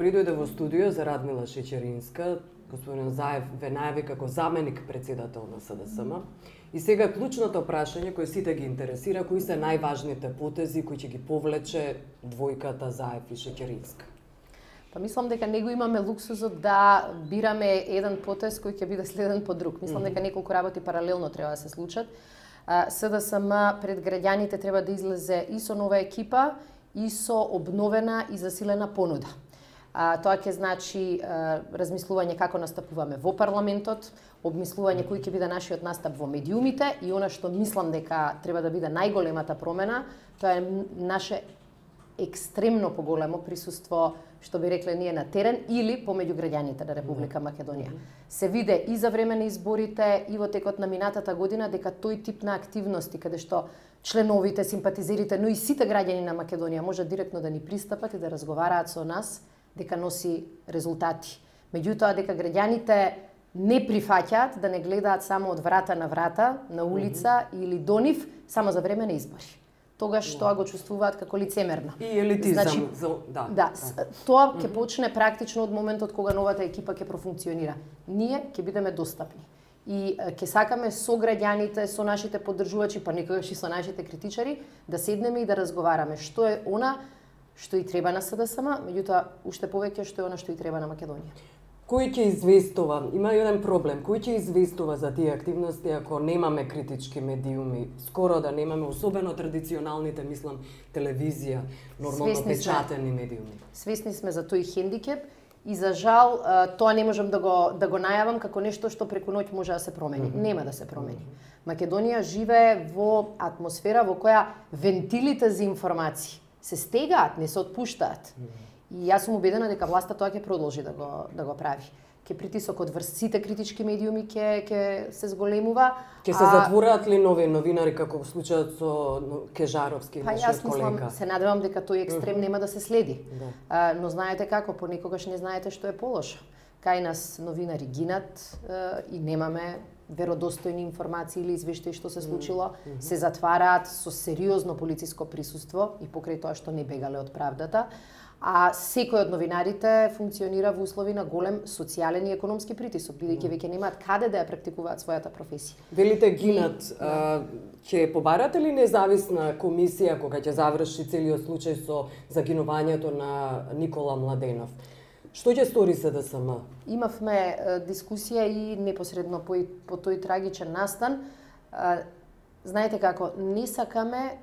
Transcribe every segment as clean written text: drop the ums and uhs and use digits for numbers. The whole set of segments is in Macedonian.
први дојде во студио за Радмила Шеќеринска, господин Заев ве најави како заменик председател на СДСМ. И сега клучното прашање кој сите ги интересира, кои се најважните потези кои ќе ги повлече двојката Заев и Шеќеринска? Па мислам дека него имаме луксузот да бираме еден потез кој ќе биде следен по друг. Мислам дека неколку работи паралелно треба да се случат. СДСМ пред граѓаните треба да излезе и со нова екипа, и со обновена и засилена понуда. Тоа ќе значи размислување како настапуваме во парламентот, обмислување кој ќе биде нашиот настап во медиумите и она што мислам дека треба да биде најголемата промена, тоа е наше екстремно поголемо присуство, што би рекле ние, на терен или помеѓу граѓаните на Република Македонија. Се виде и за време на изборите и во текот на минатата година дека тој тип на активности каде што членовите, симпатизерите, но и сите граѓани на Македонија можат директно да ни пристапат и да разговараат со нас, дека носи резултати. Меѓутоа дека граѓаните не прифаќаат да не гледаат само од врата на врата, на улица или до нив, само за време на избори. Тогаш тоа го чувствуваат како лицемерно. И елитизам. Значи, тоа ќе почне практично од моментот кога новата екипа ќе профункционира. Ние ќе бидеме достапни. И ќе сакаме со граѓаните, со нашите поддржувачи, па некогаш и со нашите критичари, да седнеме и да разговараме што е она што и треба на СДСМ, меѓутоа уште повеќе што е она што и треба на Македонија. Кој ќе известува? Има еден проблем. Кој ќе известува за тие активности ако немаме критички медиуми? Скоро да немаме, особено традиционалните, мислам, телевизија, нормално печатени медиуми. Свесни сме за тој хендикеп и за жал тоа не можам да го најавам како нешто што преку ноќ може да се промени. Нема да се промени. Македонија живее во атмосфера во која вентилите за информации се стегаат, не се отпуштаат. И јас сум убедена дека власта тоа ќе продолжи да го прави. Ке притисокот врз сите критички медиуми ќе се зголемува. Ќе се затвораат ли нови новинари како случајот со Кежаровски, нашиот колега? Јас се надевам дека тој екстрем нема да се следи. Но знаете како, понекогаш не знаете што е полошо. Кај нас новинари гинат и немаме веродостојни информации или извештаи што се случило, се затвараат со сериозно полициско присуство и покрај тоа што не бегале од правдата. А секој од новинарите функционира во услови на голем социјален и економски притисок, бидејќи веќе немаат каде да ја практикуваат својата професија. Велите гинат, ќе побарате ли независна комисија кога ќе заврши целиот случај со загинувањето на Никола Младенов? Што ќе стори СДСМ? Имавме дискусија и непосредно по тој трагичен настан. Знаете како, не сакаме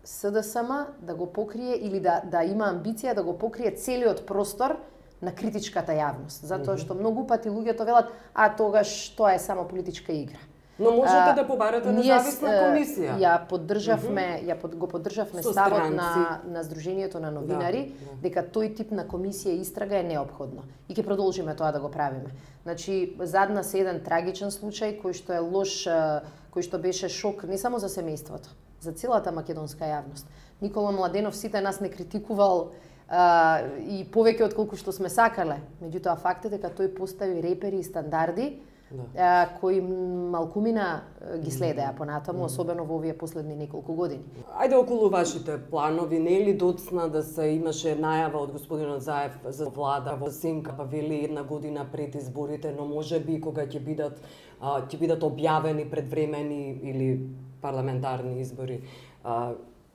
СДСМ да го покрие или да има амбиција да го покрие целиот простор на критичката јавност. Затоа што многу пати луѓето велат, тогаш тоа е само политичка игра. Но можете да побарате независна комисија. Го поддржавме ставот на Сдруженијето на новинари, дека тој тип на комисија и истрага е неопходно. И ќе продолжиме тоа да го правиме. Значи, зад нас е еден трагичен случај кој што е лош, кој што беше шок не само за семејството, за целата македонска јавност. Никола Младенов сите нас не критикувал и повеќе од колку што сме сакале. Меѓутоа факт е дека тој постави репери и стандарди кои малкумина ги следеа понатаму, особено во овие последни неколку години. Ајде околу вашите планови, не е ли доцна да се имаше најава од господинот Заев за влада во Синка, па вели една година пред изборите, но можеби кога ќе бидат објавени предвремени или парламентарни избори.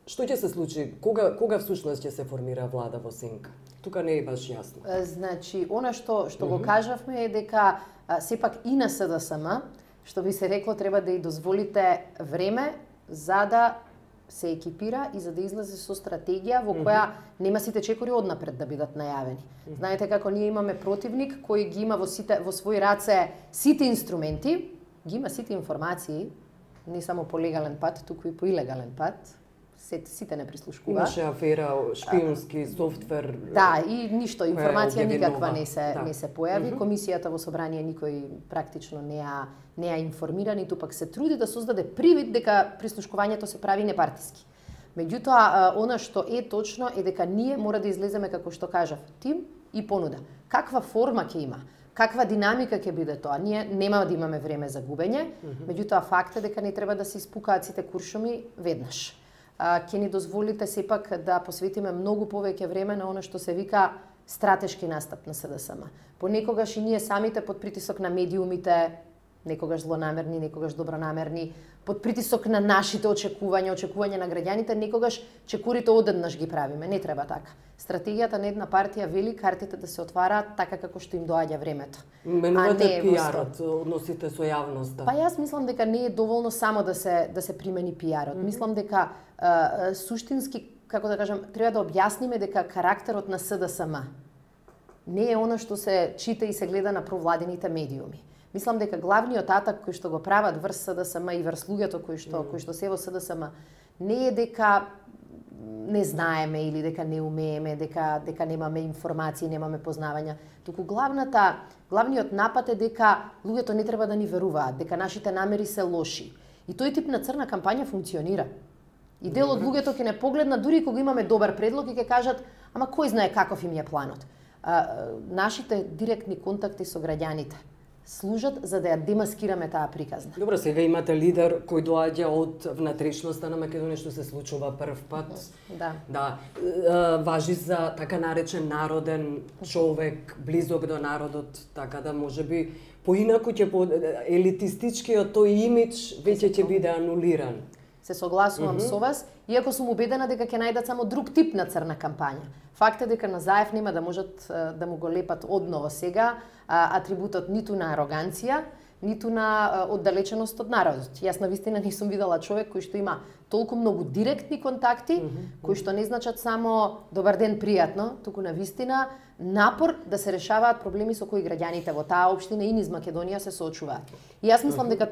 Што ќе се случи? Кога всушност ќе се формира влада во Синка? Тука не е баш јасно. Значи, она што го кажавме е дека сепак и на СДСМ, што би се рекло, треба да ја дозволите време за да се екипира и за да излезе со стратегија во која нема сите чекори однапред да бидат најавени. Знаете како ние имаме противник кој ги има во своји раце сите инструменти, ги има сите информации, не само по легален пат, туку и по илегален пат. Сите не прислушкува. Имаше афера шпионски софтвер. Да, и ништо, информација никаква не се појави. Комисијата во собрание никој практично не ја информира, ниту пак се труди да создаде привид дека прислушкувањето се прави непартиски. Меѓутоа, она што е точно е дека ние мора да излеземе, како што кажав, тим и понуда. Каква форма ќе има? Каква динамика ќе биде тоа? Ние нема да имаме време за губење, меѓутоа факт е дека не треба да се испукаат сите куршуми веднаш. Ќе ни дозволите сепак да посветиме многу повеќе време на она што се вика стратешки настап на СДСМ. Понекогаш и ние самите под притисок на медиумите, некогаш злонамерни, некогаш добронамерни, под притисок на нашите очекувања на граѓаните, некогаш чекурите одеднаш ги правиме. Не треба така. Стратегијата на една партија вели картите да се отвараат така како што им доаѓа времето. Менувате пиарот, односите со јавноста. Па јас мислам дека не е доволно само да се примени пиарот. Мислам дека суштински, како да кажам, треба да објасниме дека карактерот на СДСМ не е она што се чита и се гледа на провладените медиуми. Мислам дека главниот атак кој што го прават врз СДСМ и врз луѓето кои што се во СДСМ не е дека не знаеме или дека не умееме, дека немаме информации, немаме познавања, туку главниот напад е дека луѓето не треба да ни веруваат, дека нашите намери се лоши. И тој тип на црна кампања функционира. И дел од луѓето ќе не погледна дури кога имаме добар предлог и ќе кажат: "Ама кој знае каков им е планот?" Нашите директни контакти со граѓаните служат за да ја демаскираме таа приказна. Добро, сега имате лидер кој доаѓа од внатрешноста на Македонија, што се случува прв пат. Да. Важи за така наречен народен човек, близок до народот, така да можеби поинаку ќе елитистичкиот тој имидж веќе ќе биде анулиран. Се согласувам со вас, иако сум убедена дека ќе најдат само друг тип на црна кампања. Факт е дека на Заев нема да можат да му го лепат одново сега атрибутот ниту на ароганција, ниту на оддалеченост од народот. Јас навистина не сум видела човек кој што има толку многу директни контакти, кои што не значат само добар ден, пријатно, туку навистина напор да се решаваат проблеми со кои граѓаните во таа општина и низ Македонија се соочуваат. И јас мислам дека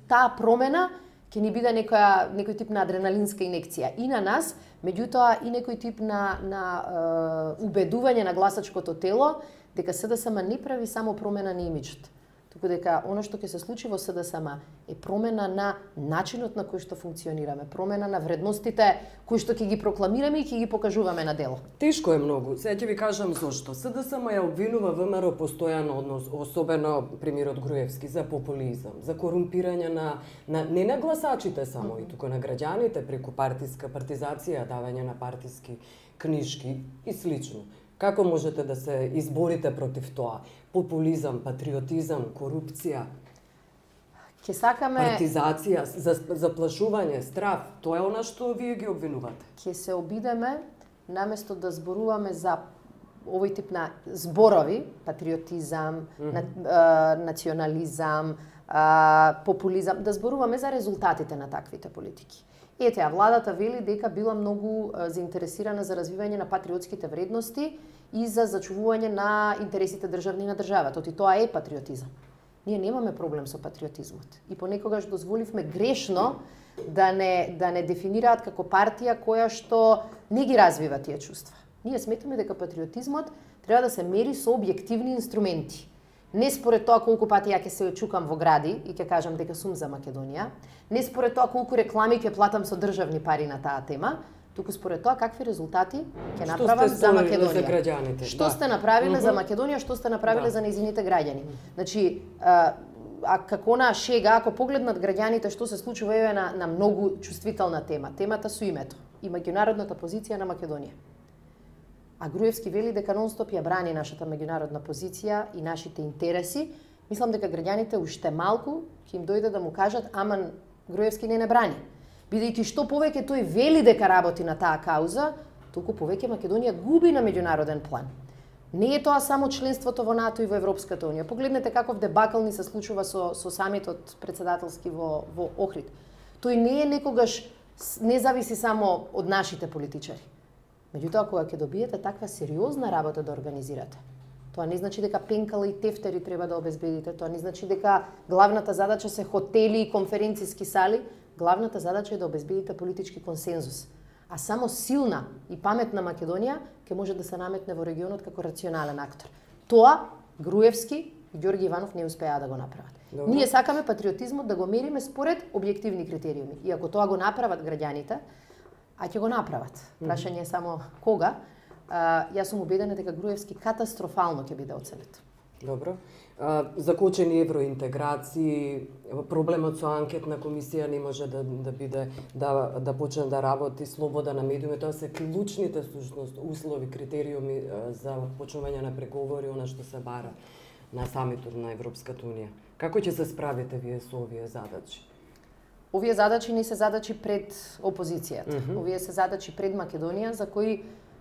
таа промена ќе ни биде некој тип на адреналинска инекција и на нас, меѓутоа и некој тип на убедување на гласачкото тело дека СДСМ не прави само промена на имиджот, туку дека оно што ќе се случи во СДСМ е промена на начинот на кој што функционираме, промена на вредностите кои што ќе ги прокламираме и ќе ги покажуваме на дело. Тешко е многу. Сега ќе ви кажам зошто. СДСМ ја обвинува ВМРО постојано, особено премиерот Груевски, за популизам, за корумпирање не на гласачите само, и туку на граѓаните преку партиска партизација, давање на партиски книжки и слично. Како можете да се изборите против тоа? Популизам, патриотизам, корупција, ќе сакаме партизација, заплашување, страф, тоа е она што вие ги обвинувате. Ќе се обидеме наместо да зборуваме за овој тип на зборови, патриотизам, национализам, популизам, да зборуваме за резултатите на таквите политики. Ете, владата вели дека била многу заинтересирана за развивање на патриотските вредности и за зачувување на интересите државни на државата. И тоа е патриотизам. Ние немаме проблем со патриотизмот. И понекогаш дозволивме грешно да не дефинираат како партија која што не ги развива тие чувства. Ние сметаме дека патриотизмот треба да се мери со објективни инструменти. Не според тоа колку пати ја ќе се очукам во гради и ќе кажам дека сум за Македонија, не според тоа колку реклами ќе платам со државни пари на таа тема, туку според тоа какви резултати ќе направам за Македонија. Што сте направиле за Македонија, што сте направиле за нејзините граѓани. Значи, како на шега, ако погледнат граѓаните што се случува еве на многу чувствителна тема, темата со името и меѓународната позиција на Македонија. А Груевски вели дека нон-стоп ја брани нашата меѓународна позиција и нашите интереси. Мислам дека граѓаните уште малку ќе им дојде да му кажат: "Аман, Груевски не брани." Бидејќи што повеќе тој вели дека работи на таа кауза, толку повеќе Македонија губи на меѓународен план. Не е тоа само членството во НАТО и во Европската унија. Погледнете каков дебакл ни се случува со самитот председателски во Охрид. Тој не е некогаш, не зависи само од нашите политичари. Меѓутоа, кога ќе добиете таква сериозна работа да организирате, тоа не значи дека пенкала и тефтери треба да обезбедите, тоа не значи дека главната задача се хотели и конференциски сали, главната задача е да обезбедите политички консензус. А само силна и паметна Македонија ќе може да се наметне во регионот како рационален актор. Тоа Груевски и Ѓорги Иванов не успеа да го направат. Добре. Ние сакаме патриотизмот да го мериме според објективни критериуми. И ако тоа го направат граѓаните, а ќе го направат. Прашање е само кога. Јас сум убедена дека Груевски катастрофално ќе биде оценет. Добро. Закочени евроинтеграции, проблемот со анкетна комисија не може да биде да почне да работи, слобода на медиуми, тоа се клучните всушност услови, критериуми за почнување на преговори, она што се бара на самитот на Европската унија. Како ќе се справите вие со овие задачи? Овие задачи не се задачи пред опозицијата. Овие се задачи пред Македонија, за кои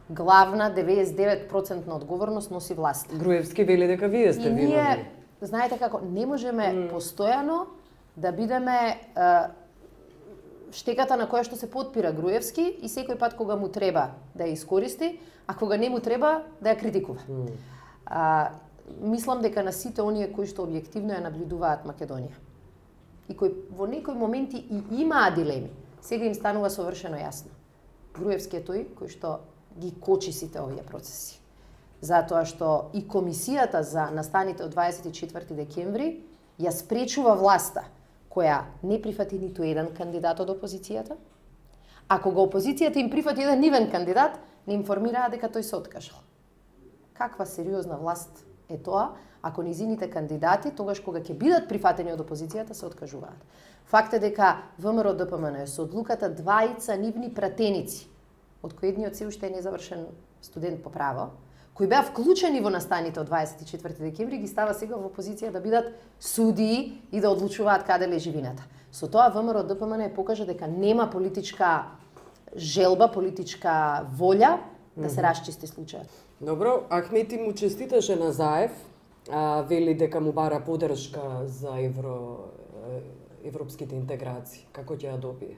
главна 99% одговорност носи власт. Груевски вели дека вие сте виновни. И ние, знаете како, не можеме постојано да бидеме штеката на која што се подпира Груевски и секој пат кога му треба да ја искористи, а кога не му треба да ја критикува. Мислам дека на сите оние кои што објективно ја наблюдуваат Македонија и кои во некои моменти и имаа дилеми, сега им станува совршено јасно. Груевски е тој кој што ги кочи сите овие процеси. Затоа што и комисијата за настаните од 24 декември ја спречува власта, која не прифати ниту еден кандидат од опозицијата, а кога опозицијата им прифати еден нивен кандидат, не информираа дека тој се откажал. Каква сериозна власт е тоа, ако низините кандидати, тогаш кога ќе бидат прифатени од опозицијата, се откажуваат. Факт е дека ВМРО ДПМН со одлуката двајца нивни пратеници, од кои едниот се уште е незавршен студент по право, кои беа вклучени во настаните од 24 декември, ги става сега во позиција да бидат судии и да одлучуваат каде лежи вината. Со тоа ВМРО ДПМН покажа дека нема политичка желба, политичка волја да се расчисти случајот. Добро, Ахмети му честиташе на Заев, вели дека му бара поддршка за европските интеграции. Како ќе ја добие?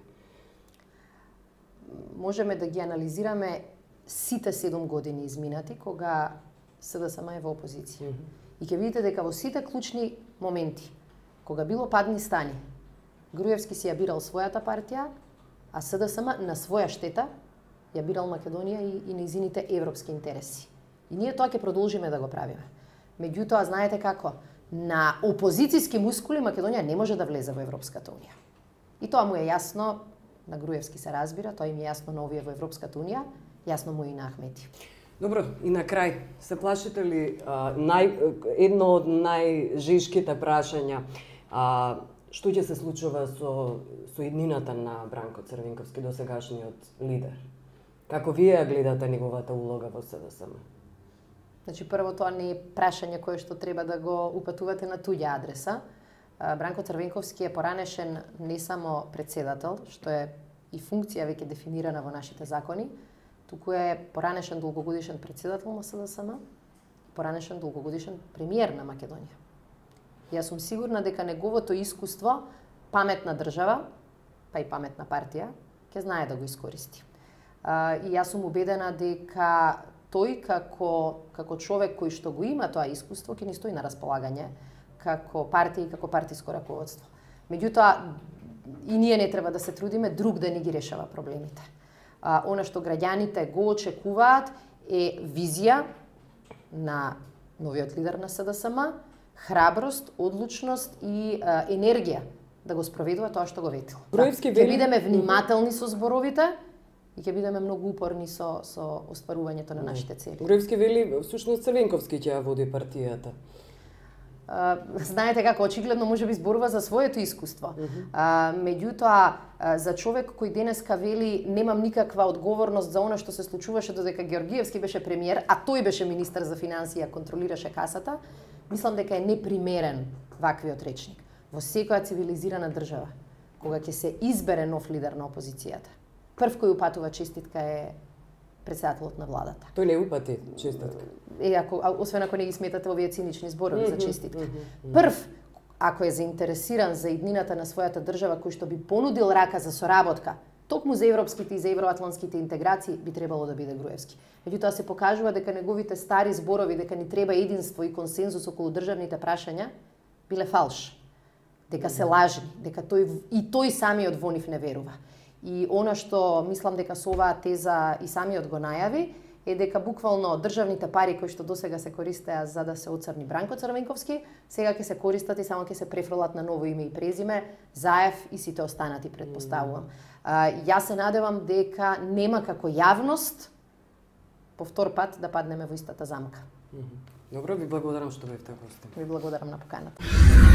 Можеме да ги анализираме сите 7 години изминати, кога СДСМ е во опозиција. И ќе видите дека во сите клучни моменти, кога било падни стани, Груевски си ја бирал својата партија, а СДСМ на своја штета ја бирал Македонија и нејзините европски интереси. И ние тоа ќе продолжиме да го правиме. Меѓутоа, знаете како, на опозицијски мускули Македонија не може да влезе во Европската унија. И тоа му е јасно, на Груевски се разбира, тоа им е јасно на овие во Европската унија, јасно му и на Ахмети. Добро, и на крај, се плашите ли едно од најжешките прашања, што ќе се случува со иднината на Бранко Црвенковски, досегашниот лидер? Како вие ја гледате неговата улога во СДСМ? Значи, прво, тоа не е прашање кое што треба да го упатувате на туѓа адреса. Бранко Црвенковски е поранешен не само председател, што е и функција веќе дефинирана во нашите закони, туку е поранешен долгогодишен председател на СДСМ, поранешен долгогодишен премиер на Македонија. Јас сум сигурна дека неговото искуство, паметна држава, па и паметна партија, ќе знае да го искористи. И јас сум убедена дека тој како човек кој што го има тоа искуство ќе ни стои на располагање како партија и како партиско раководство. Меѓутоа, и ние не треба да се трудиме друг да ни ги решава проблемите. Она што граѓаните го очекуваат е визија на новиот лидер на СДСМ, храброст, одлучност и енергија да го спроведува тоа што го ветил. Ќе бидеме внимателни со зборовите и ќе бидеме многу упорни со остварувањето на нашите цели. Груевски вели, всушност Црвенковски ќе ја води партијата. Знаете како, очигледно може би зборува за своето искуство. Меѓутоа, за човек кој денеска вели немам никаква одговорност за она што се случуваше додека Георгиевски беше премиер, а тој беше министер за финансија, контролираше касата, мислам дека е непримерен ваквиот речник. Во секоја цивилизирана држава, кога ќе се избере нов лидер на опозицијата, прв кој упатува честитка е председателот на владата. Тој не упати честитка. Освен ако не ги сметате овие цинични зборови за честитка. Прв, ако е заинтересиран за иднината на својата држава, кој што би понудил рака за соработка, токму за европските и за евроатлантските интеграции, би требало да биде Груевски. Меѓутоа се покажува дека неговите стари зборови дека ни треба единство и консензус околу државните прашања биле фалш. Дека се лажни, дека тој самиот во нив не верува. И она што мислам дека со оваа теза и самиот го најави е дека буквално државните пари кои што досега се користеа за да се оцрни Бранко Црвенковски, сега ќе се користат и само ќе се префрлат на ново име и презиме Заев и сите останати, претпоставувам. Јас се надевам дека нема како јавност по втор пат да паднеме во истата замка. Добро, ви благодарам што бевте гостин. Ви благодарам на поканата.